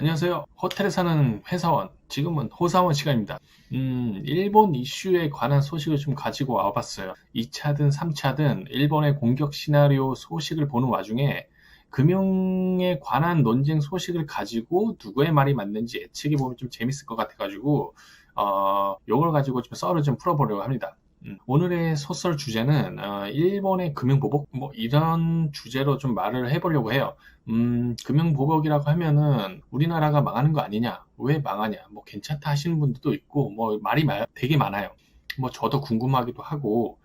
안녕하세요. 호텔에 사는 회사원, 지금은 호사원 시간입니다. 일본 이슈에 관한 소식을 좀 가지고 와봤어요. 2차든 3차든 일본의 공격 시나리오 소식을 보는 와중에 금융에 관한 논쟁 소식을 가지고 누구의 말이 맞는지 예측해 보면 좀 재밌을 것 같아가지고, 요걸 가지고 좀 썰을 좀 풀어보려고 합니다. 오늘의 소설 주제는 일본의 금융보복 뭐 이런 주제로 좀 말을 해보려고 해요. 금융보복이라고 하면은 우리나라가 망하는 거 아니냐? 왜 망하냐? 뭐 괜찮다 하시는 분들도 있고 뭐 말이 되게 많아요. 뭐 저도 궁금하기도 하고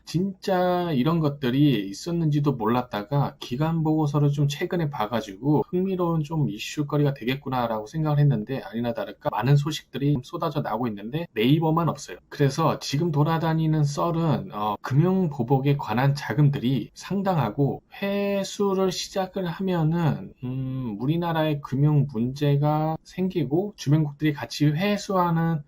진짜 이런 것들이 있었는지도 몰랐다가 기간 보고서를 좀 최근에 봐가지고 흥미로운 좀 이슈거리가 되겠구나라고 생각을 했는데 아니나 다를까 많은 소식들이 쏟아져 나오고 있는데 네이버만 없어요. 그래서 지금 돌아다니는 썰은 금융보복에 관한 자금들이 상당하고 회수를 시작을 하면은 우리나라의 금융 문제가 생기고 주변국들이 같이 회수하는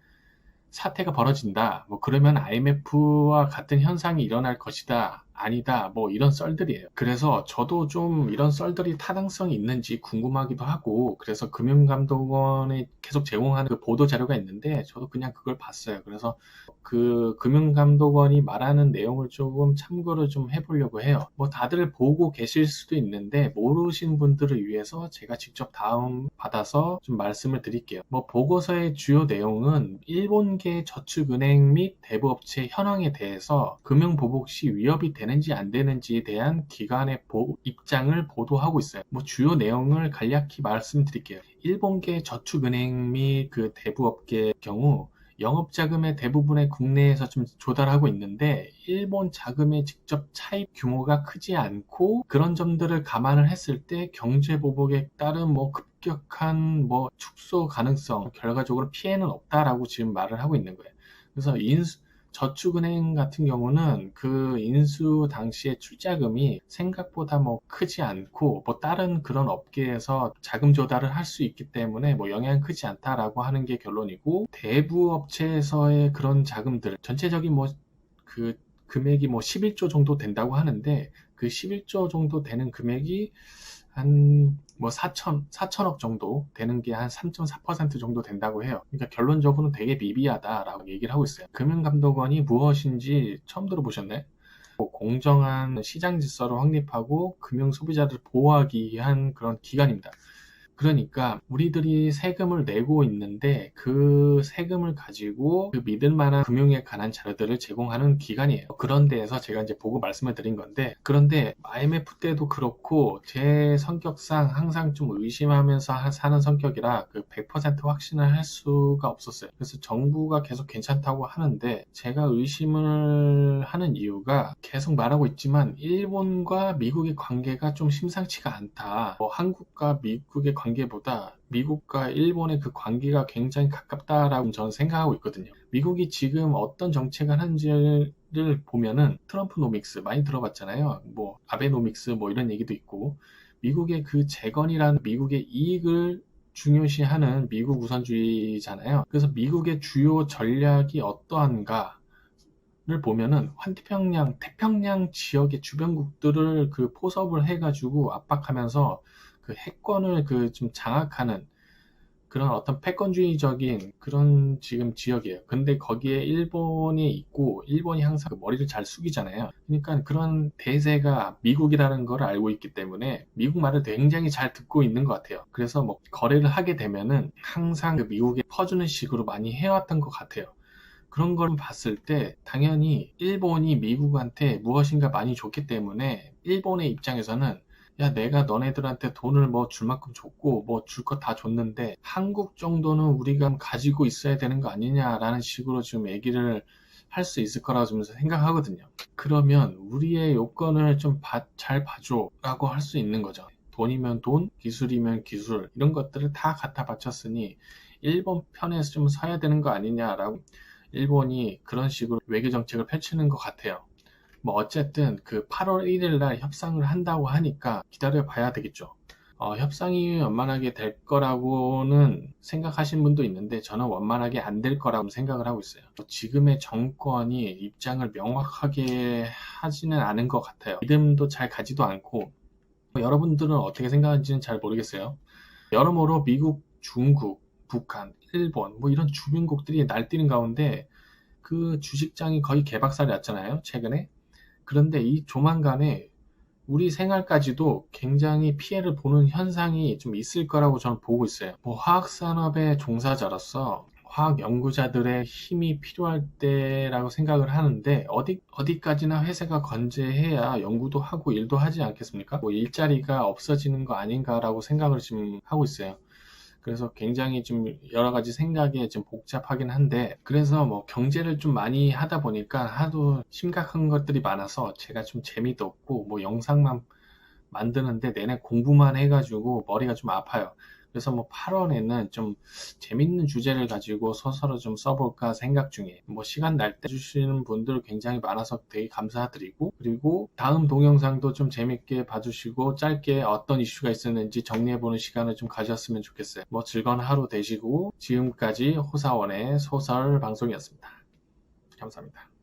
사태가 벌어진다. 뭐 그러면 IMF와 같은 현상이 일어날 것이다. 아니다. 뭐 이런 썰들이에요. 그래서 저도 좀 이런 썰들이 타당성이 있는지 궁금하기도 하고 그래서 금융감독원에 계속 제공하는 그 보도 자료가 있는데 저도 그냥 그걸 봤어요. 그래서 그 금융감독원이 말하는 내용을 조금 참고를 좀 해보려고 해요. 뭐 다들 보고 계실 수도 있는데 모르신 분들을 위해서 제가 직접 다운 받아서 좀 말씀을 드릴게요. 뭐 보고서의 주요 내용은 일본계 저축은행 및 대부업체 현황에 대해서 금융보복 시 위협이 되는지 안 되는지에 대한 기관의 입장을 보도하고 있어요. 뭐 주요 내용을 간략히 말씀드릴게요. 일본계 저축은행 및 그 대부업계의 경우 영업자금의 대부분의 국내에서 좀 조달하고 있는데 일본 자금의 직접 차입 규모가 크지 않고 그런 점들을 감안을 했을 때 경제보복에 따른 뭐 급격한 뭐 축소 가능성 결과적으로 피해는 없다라고 지금 말을 하고 있는 거예요. 그래서 저축은행 같은 경우는 그 인수 당시의 출자금이 생각보다 뭐 크지 않고 뭐 다른 그런 업계에서 자금 조달을 할 수 있기 때문에 뭐 영향이 크지 않다라고 하는 게 결론이고 대부 업체에서의 그런 자금들 전체적인 뭐 그 금액이 뭐 11조 정도 된다고 하는데 그 11조 정도 되는 금액이 한 뭐 4천억 정도 되는 게 한 3.4% 정도 된다고 해요. 그러니까 결론적으로는 되게 미비하다라고 얘기를 하고 있어요. 금융감독원이 무엇인지 처음 들어보셨나요? 공정한 시장 질서를 확립하고 금융 소비자를 보호하기 위한 그런 기관입니다. 그러니까 우리들이 세금을 내고 있는데 그 세금을 가지고 그 믿을 만한 금융에 관한 자료들을 제공하는 기관이에요. 그런 데에서 제가 이제 보고 말씀을 드린 건데 그런데 IMF 때도 그렇고 제 성격상 항상 좀 의심하면서 사는 성격이라 그 100% 확신을 할 수가 없었어요. 그래서 정부가 계속 괜찮다고 하는데 제가 의심을 하는 이유가 계속 말하고 있지만 일본과 미국의 관계가 좀 심상치가 않다. 뭐 한국과 미국의 관계보다 미국과 일본의 그 관계가 굉장히 가깝다라고 저는 생각하고 있거든요. 미국이 지금 어떤 정책을 하는지를 보면은 트럼프 노믹스 많이 들어봤잖아요. 뭐 아베노믹스 뭐 이런 얘기도 있고 미국의 그 재건이라는 미국의 이익을 중요시하는 미국 우선주의잖아요. 그래서 미국의 주요 전략이 어떠한가 를 보면은 환태평양, 태평양 지역의 주변국들을 그 포섭을 해가지고 압박하면서 그 해권을 그 좀 장악하는 그런 어떤 패권주의적인 그런 지금 지역이에요. 근데 거기에 일본이 있고 일본이 항상 그 머리를 잘 숙이잖아요. 그러니까 그런 대세가 미국이라는 걸 알고 있기 때문에 미국 말을 굉장히 잘 듣고 있는 것 같아요. 그래서 뭐 거래를 하게 되면은 항상 그 미국에 퍼주는 식으로 많이 해왔던 것 같아요. 그런 걸 봤을 때 당연히 일본이 미국한테 무엇인가 많이 줬기 때문에 일본의 입장에서는 야, 내가 너네들한테 돈을 뭐 줄 만큼 줬고 뭐 줄 거 다 줬는데 한국 정도는 우리가 가지고 있어야 되는 거 아니냐라는 식으로 지금 얘기를 할 수 있을 거라고 좀 생각하거든요. 그러면 우리의 요건을 좀 잘 봐줘라고 할 수 있는 거죠. 돈이면 돈, 기술이면 기술 이런 것들을 다 갖다 바쳤으니 일본 편에서 좀 서야 되는 거 아니냐라고 일본이 그런 식으로 외교 정책을 펼치는 것 같아요. 뭐 어쨌든 그 8월 1일 날 협상을 한다고 하니까 기다려 봐야 되겠죠. 협상이 원만하게 될 거라고는 생각하신 분도 있는데 저는 원만하게 안 될 거라고 생각을 하고 있어요. 지금의 정권이 입장을 명확하게 하지는 않은 것 같아요. 믿음도 잘 가지도 않고 여러분들은 어떻게 생각하는지는 잘 모르겠어요. 여러모로 미국 중국, 북한, 일본 뭐 이런 주변국들이 날뛰는 가운데 그 주식장이 거의 개박살이 났잖아요, 최근에. 그런데 이 조만간에 우리 생활까지도 굉장히 피해를 보는 현상이 좀 있을 거라고 저는 보고 있어요. 뭐 화학산업의 종사자로서 화학 연구자들의 힘이 필요할 때라고 생각을 하는데 어디까지나 회사가 건재해야 연구도 하고 일도 하지 않겠습니까? 뭐 일자리가 없어지는 거 아닌가라고 생각을 지금 하고 있어요. 그래서 굉장히 좀 여러 가지 생각이 좀 복잡하긴 한데, 그래서 뭐 경제를 좀 많이 하다 보니까 하도 심각한 것들이 많아서 제가 좀 재미도 없고 뭐 영상만 만드는데 내내 공부만 해가지고 머리가 좀 아파요. 그래서 뭐 8월에는 좀 재밌는 주제를 가지고 소설을 좀 써볼까 생각 중에, 뭐 시간 날 때 주시는 분들 굉장히 많아서 되게 감사드리고, 그리고 다음 동영상도 좀 재밌게 봐주시고 짧게 어떤 이슈가 있었는지 정리해보는 시간을 좀 가졌으면 좋겠어요. 뭐 즐거운 하루 되시고, 지금까지 호사원의 소설 방송이었습니다. 감사합니다.